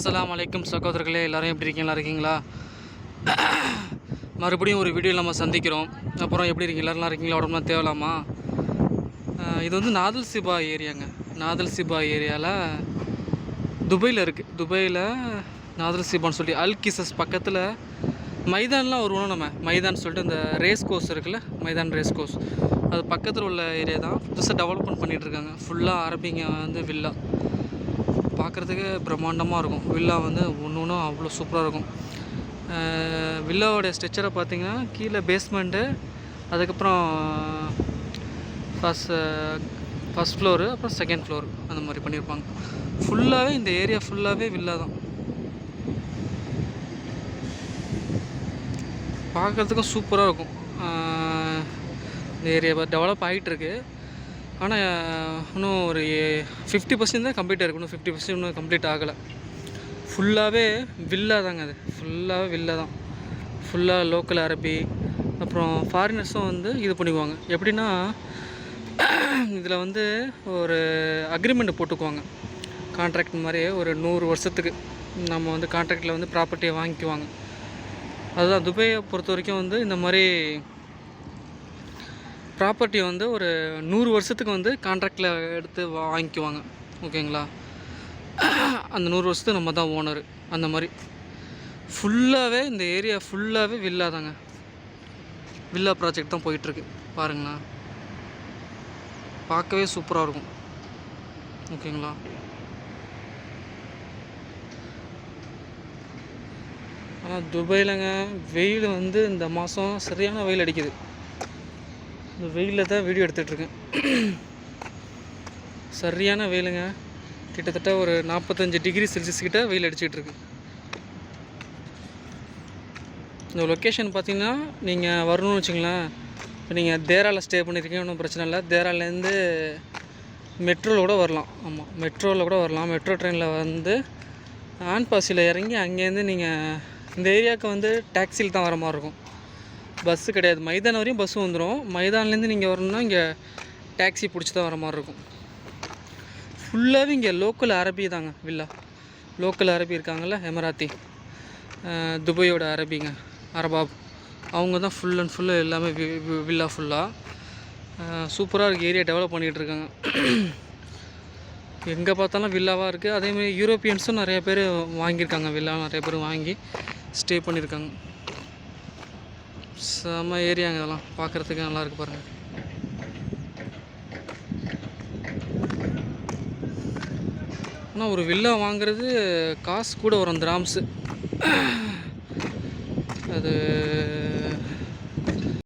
அஸ்ஸலாமு அலைக்கும் சகோதரர்களே, எல்லோரும் எப்படி இருக்கீங்களா இருக்கீங்களா? மறுபடியும் ஒரு வீடியோவில் நம்ம சந்திக்கிறோம். அப்புறம் எப்படி இருக்கீங்க? எல்லோரும் இருக்கீங்களா? உடம்புலாம் தேவலாமா? இது வந்து நாதல் சிபா ஏரியாங்க. நாதல் சிபா ஏரியாவில் துபையில் இருக்குது. துபையில் நாதல் சிபான்னு சொல்லி அல் கிசஸ் பக்கத்தில் மைதான்லாம் வருவோம். நம்ம மைதான் சொல்லிட்டு இந்த ரேஸ் கோர்ஸ் இருக்குல்ல, மைதான் ரேஸ் கோர்ஸ், அது பக்கத்தில் உள்ள ஏரியா தான். புதுசாக டெவலப்மெண்ட் பண்ணிகிட்ருக்காங்க. ஃபுல்லாக அரபிங்க வந்து வில்லா பார்க்குறதுக்கு பிரம்மாண்டமாக இருக்கும். வில்லா வந்து ஒன்று ஒன்றும் அவ்வளோ சூப்பராக இருக்கும். வில்லாவோடைய ஸ்ட்ரக்சரை பார்த்திங்கன்னா கீழே பேஸ்மெண்ட்டு, அதுக்கப்புறம் ஃபஸ்ட் ஃப்ளோரு, அப்புறம் செகண்ட் ஃப்ளோர், அந்த மாதிரி பண்ணியிருப்பாங்க. ஃபுல்லாகவே இந்த ஏரியா ஃபுல்லாகவே வில்லா தான். பார்க்குறதுக்கும் சூப்பராக இருக்கும். இந்த ஏரியா டெவலப் ஆகிட்டுருக்கு. ஆனால் இன்னும் ஒரு 50% தான் கம்ப்ளீட் ஆகிருக்கு. இன்னும் 50% இன்னும் கம்ப்ளீட் ஆகலை. ஃபுல்லாகவே வில்லா தாங்க. அது ஃபுல்லாகவே வில்லா தான். ஃபுல்லாக லோக்கல் அரபி, அப்புறம் ஃபாரினர்ஸும் வந்து இது பண்ணிக்குவாங்க. எப்படின்னா இதில் வந்து ஒரு அக்ரிமெண்ட் போட்டுக்குவாங்க. கான்ட்ராக்ட் மாதிரி ஒரு 100 வருஷத்துக்கு நம்ம வந்து கான்ட்ராக்டில் வந்து ப்ராப்பர்ட்டியை வாங்கிக்குவாங்க. அதுதான் துபையை பொறுத்த வரைக்கும் வந்து இந்த மாதிரி ப்ராப்பர்ட்டி வந்து ஒரு 100 வருஷத்துக்கு வந்து கான்ட்ராக்டில் எடுத்து வாங்கிக்குவாங்க. ஓகேங்களா? அந்த 100 வருஷத்துக்கு நம்ம தான் ஓனர். அந்த மாதிரி ஃபுல்லாகவே இந்த ஏரியா ஃபுல்லாகவே வில்லா தாங்க. வில்லா ப்ராஜெக்ட் தான் போயிட்டுருக்கு. பாருங்களா, பார்க்கவே சூப்பராக இருக்கும். ஓகேங்களா? ஆனால் துபையிலங்க வெயில் வந்து இந்த மாதம் சரியான வெயில் அடிக்குது. இந்த வெயிலில் தான் வீடியோ எடுத்துகிட்ருக்கேன். சரியான வெயிலுங்க. கிட்டத்தட்ட ஒரு 45 டிகிரி செல்சியஸ் கிட்ட வெயில் அடிச்சிட்ருக்கு. இந்த லொக்கேஷன் பார்த்திங்கன்னா நீங்கள் வரணும்னு வச்சுங்களேன். இப்போ நீங்கள் தேராவில் ஸ்டே பண்ணியிருக்கீங்க, ஒன்றும் பிரச்சனை இல்லை. தேராலேருந்து மெட்ரோவில் கூட வரலாம். ஆமாம், மெட்ரோவில் கூட வரலாம். மெட்ரோ ட்ரெயினில் வந்து ஆன்பாசியில் இறங்கி அங்கேருந்து நீங்கள் இந்த ஏரியாவுக்கு வந்து டாக்ஸியில் தான் வர மாதிரி இருக்கும். பஸ்ஸு கிடையாது. மைதான் வரையும் பஸ்ஸு வந்துடும். மைதான்லேருந்து நீங்கள் வரணும்னா இங்கே டாக்ஸி பிடிச்சி தான் வர மாதிரி இருக்கும். ஃபுல்லாகவே இங்கே லோக்கல் அரபி தாங்க வில்லா. லோக்கல் அரபி இருக்காங்கள்ல, எமராத்தி, துபையோட அரபிங்க, அரபாப், அவங்க தான் ஃபுல் அண்ட் ஃபுல்லாக எல்லாமே வில்லா ஃபுல்லாக சூப்பராக இருக்குது. ஏரியா டெவலப் பண்ணிகிட்ருக்காங்க. எங்கே பார்த்தாலும் வில்லாவாக இருக்குது. அதேமாதிரி யூரோப்பியன்ஸும் நிறைய பேர் வாங்கியிருக்காங்க. வில்லா நிறைய பேர் வாங்கி ஸ்டே பண்ணியிருக்காங்க. செம்ம ஏரியாங்க. இதெல்லாம் பார்க்குறதுக்கு நல்லா இருக்குது. பாருங்கள், ஆனால் ஒரு வில்லா வாங்குறது காசு கூட வரும். திராம்ஸு அது